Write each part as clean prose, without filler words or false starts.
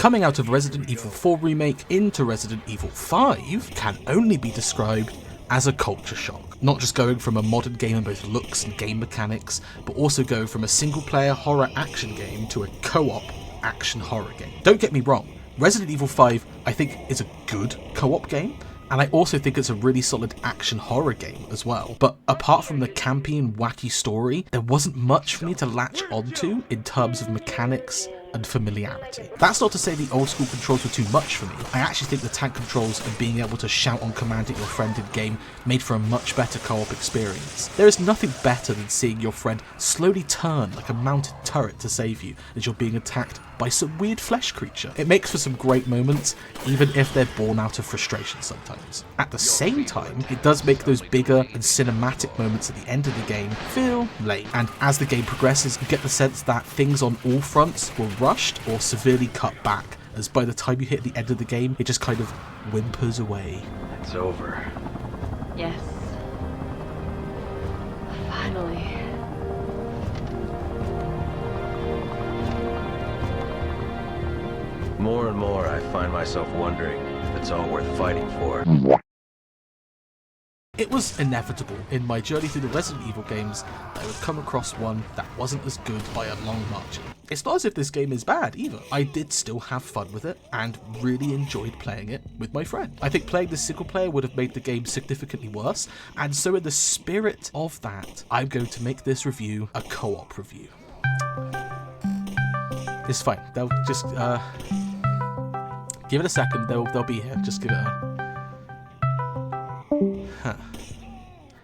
Coming out of Resident Evil 4 Remake into Resident Evil 5 can only be described as a culture shock. Not just going from a modern game in both looks and game mechanics, but also going from a single-player horror action game to a co-op action horror game. Don't get me wrong, Resident Evil 5 I think is a good co-op game, and I also think it's a really solid action horror game as well. But apart from the campy and wacky story, there wasn't much for me to latch onto in terms of mechanics and familiarity. That's not to say the old school controls were too much for me. I actually think the tank controls and being able to shout on command at your friend in game made for a much better co-op experience. There is nothing better than seeing your friend slowly turn like a mounted turret to save you as you're being attacked by some weird flesh creature. It makes for some great moments, even if they're born out of frustration sometimes. At the same time, it does make those bigger and cinematic moments at the end of the game feel lame. And as the game progresses, you get the sense that things on all fronts were rushed or severely cut back, as by the time you hit the end of the game, it just kind of whimpers away. It's over. Yes. Finally. More and more, I find myself wondering if it's all worth fighting for. It was inevitable in my journey through the Resident Evil games that I would come across one that wasn't as good by a long margin. It's not as if this game is bad either. I did still have fun with it and really enjoyed playing it with my friend. I think playing the single player would have made the game significantly worse, and so in the spirit of that, I'm going to make this review a co-op review. It's fine, they'll just give it a second, they'll be here, just give it a...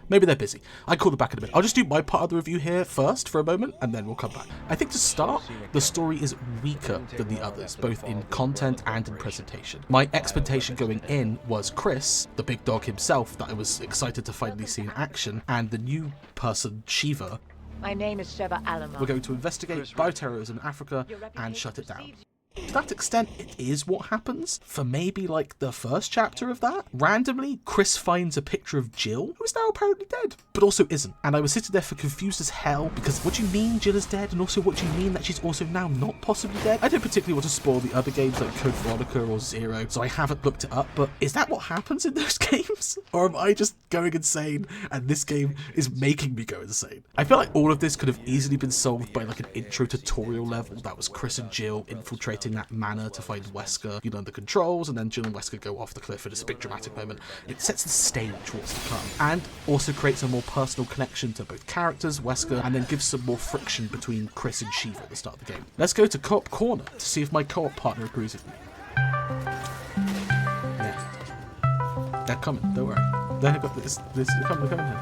Maybe they're busy. I call them back in a bit. I'll just do my part of the review here first for a moment, and then we'll come back. I think to start, the story is weaker than the others, both in content and in presentation. My expectation going in was Chris, the big dog himself that I was excited to finally see in action, and the new person, Shiva. My name is Sheva Alamo. We're going to investigate bioterrorism in Africa and shut it down. To that extent, it is what happens. For maybe like the first chapter of that, randomly, Chris finds a picture of Jill, who is now apparently dead, but also isn't. And I was sitting there for confused as hell, because what do you mean Jill is dead? And also what do you mean that she's also now not possibly dead? I don't particularly want to spoil the other games like Code Veronica or Zero, so I haven't looked it up, but is that what happens in those games? Or am I just going insane and this game is making me go insane? I feel like all of this could have easily been solved by like an intro tutorial level that was Chris and Jill infiltrating that manor to find Wesker. You learn the controls, and then Jill and Wesker go off the cliff in a big dramatic moment. It sets the stage for what's to come, and also creates a more personal connection to both characters, Wesker, and then gives some more friction between Chris and Shiva at the start of the game. Let's go to Co-op Corner to see if my co-op partner agrees with me. Yeah. They're coming, don't worry. They've got this, they're coming here.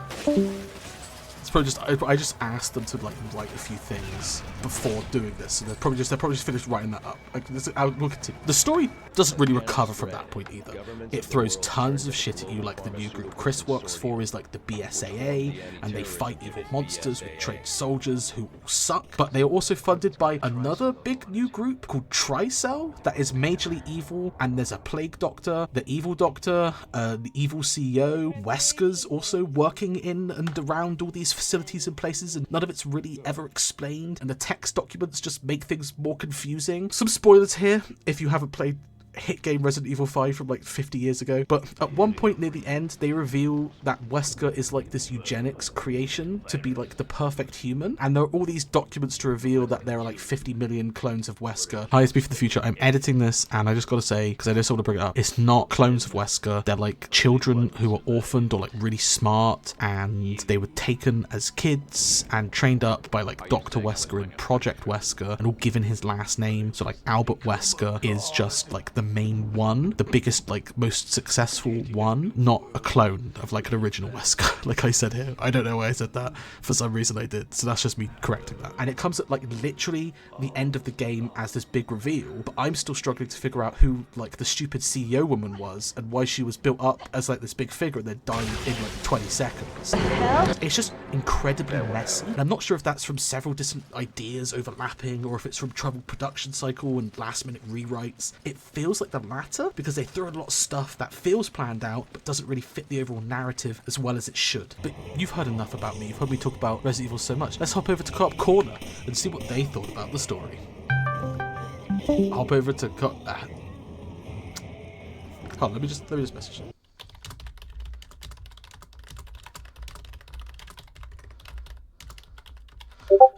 It's probably just, I just asked them to like write a few things before doing this, so they're probably just finished writing that up. We'll continue. The story doesn't really recover from that point either. It throws tons of shit at you, like the new group Chris works for is like the BSAA, and they fight evil monsters with trained soldiers who all suck. But they are also funded by another big new group called Tricell that is majorly evil, and there's a plague doctor, the evil doctor, the evil CEO, Wesker's also working in and around all these facilities and places, and none of it's really ever explained, and the text documents just make things more confusing. Some spoilers here if you haven't played hit game Resident Evil 5 from like 50 years ago, but at one point near the end they reveal that Wesker is like this eugenics creation to be like the perfect human, and there are all these documents to reveal that there are like 50 million clones of Wesker. Hi, it's me for the future. I'm editing this, and I just gotta say, because I just want to bring it up, it's not clones of Wesker. They're like children who are orphaned or like really smart, and they were taken as kids and trained up by like Dr. Wesker and Project Wesker, and all given his last name. So like Albert Wesker is just like the main one, the biggest, like most successful one, not a clone of like an original Wesker. Like I said here, I don't know why I said that, for some reason I did, so that's just me correcting that. And it comes at like literally the end of the game as this big reveal, but I'm still struggling to figure out who like the stupid CEO woman was and why she was built up as like this big figure and then died in like 20 seconds. It's just incredibly messy, and I'm not sure if that's from several different ideas overlapping or if it's from troubled production cycle and last minute rewrites. It feels like the latter, because they throw in a lot of stuff that feels planned out but doesn't really fit the overall narrative as well as it should. But you've heard enough about me, you've heard me talk about Resident Evil so much. Let's hop over to Co-op Corner and see what they thought about the story. hop over to hold on, let me just message him.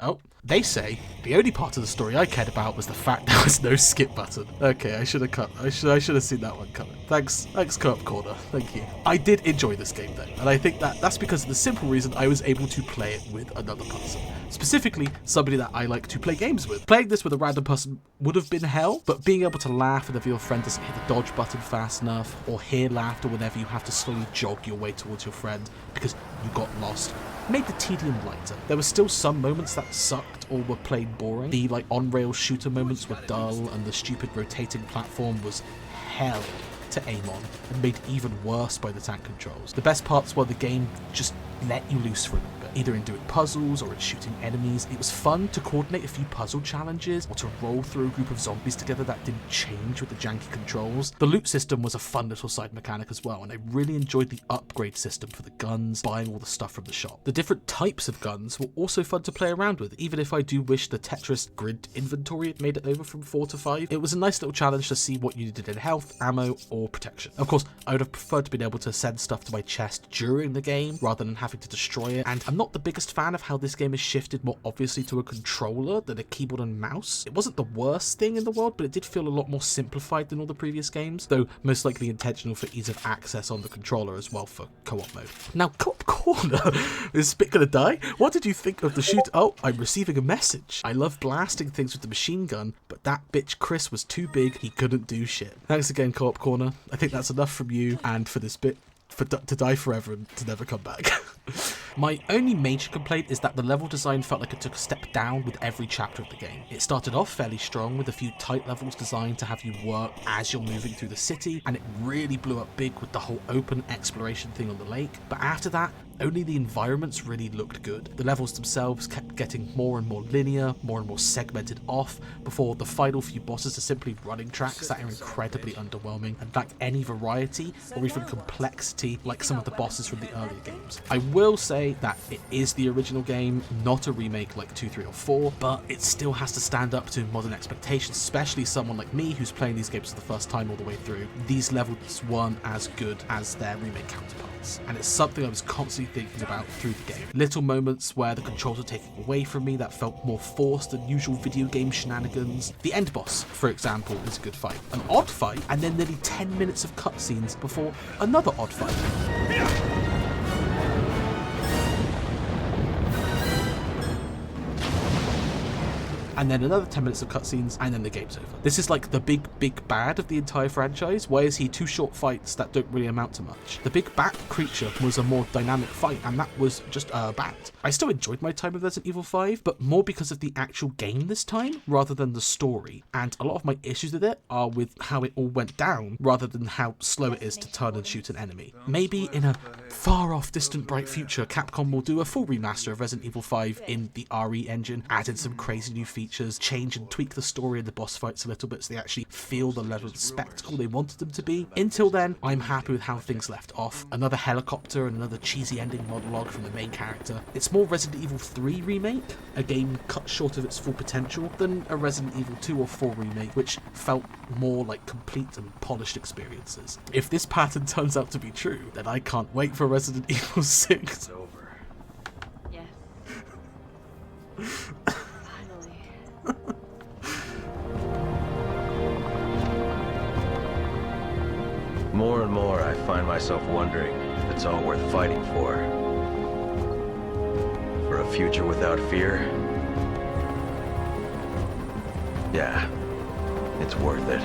Oh, they say the only part of the story I cared about was the fact there was no skip button. Okay, I should have seen that one coming. Thanks Co-op Corner. Thank you. I did enjoy this game though, and I think that's because of the simple reason I was able to play it with another person. Specifically, somebody that I like to play games with. Playing this with a random person would have been hell, but being able to laugh whenever your friend doesn't hit the dodge button fast enough, or hear laughter whenever you have to slowly jog your way towards your friend because you got lost, made the tedium lighter. There were still some moments that sucked or were plain boring. The like on-rail shooter moments were dull, and the stupid rotating platform was hell to aim on, and made even worse by the tank controls. The best parts were the game just let you loose for a little bit, either in doing puzzles or in shooting enemies. It was fun to coordinate a few puzzle challenges or to roll through a group of zombies together that didn't change with the janky controls. The loot system was a fun little side mechanic as well, and I really enjoyed the upgrade system for the guns, buying all the stuff from the shop. The different types of guns were also fun to play around with, even if I do wish the Tetris grid inventory had made it over from 4 to 5. It was a nice little challenge to see what you needed in health, ammo, or protection. Of course, I would have preferred to be able to send stuff to my chest during the game rather than having to destroy it, and I'm not the biggest fan of how this game has shifted more obviously to a controller than a keyboard and mouse. It wasn't the worst thing in the world, but it did feel a lot more simplified than all the previous games, though most likely intentional for ease of access on the controller as well for co-op mode. Now, Co-op Corner, is Spit gonna die? What did you think of the shoot? Oh, I'm receiving a message. I love blasting things with the machine gun, but that bitch Chris was too big, he couldn't do shit. Thanks again, Co-op Corner. I think that's enough from you and for this bit. To die forever and to never come back. My only major complaint is that the level design felt like it took a step down with every chapter of the game. It started off fairly strong with a few tight levels designed to have you work as you're moving through the city, and it really blew up big with the whole open exploration thing on the lake. But after that, only the environments really looked good. The levels themselves kept getting more and more linear, more and more segmented off, before the final few bosses are simply running tracks that are incredibly underwhelming and lack any variety or even complexity like some of the bosses from the earlier games. I will say that it is the original game, not a remake like 2, 3 or 4, but it still has to stand up to modern expectations, especially someone like me who's playing these games for the first time all the way through. These levels weren't as good as their remake counterparts, and it's something I was constantly thinking about through the game. Little moments where the controls were taken away from me that felt more forced than usual video game shenanigans. The end boss, for example, is a good fight. An odd fight, and then nearly 10 minutes of cutscenes before another odd fight. And then another 10 minutes of cutscenes, and then the game's over. This is like the big bad of the entire franchise. Why is he 2 short fights that don't really amount to much? The big bat creature was a more dynamic fight, and that was just a bat. I still enjoyed my time with Resident Evil 5, but more because of the actual game this time, rather than the story. And a lot of my issues with it are with how it all went down, rather than how slow it is to turn and shoot an enemy. Maybe in a far off, distant, bright future, Capcom will do a full remaster of Resident Evil 5 in the RE engine, add in some crazy new features, change and tweak the story and the boss fights a little bit so they actually feel the level of spectacle they wanted them to be. Until then, I'm happy with how things left off. Another helicopter and another cheesy ending monologue from the main character. It's more Resident Evil 3 Remake, a game cut short of its full potential, than a Resident Evil 2 or 4 Remake, which felt more like complete and polished experiences. If this pattern turns out to be true, then I can't wait for Resident Evil 6. It's over. Yes. More and more, I find myself wondering if it's all worth fighting for. For a future without fear? Yeah, it's worth it.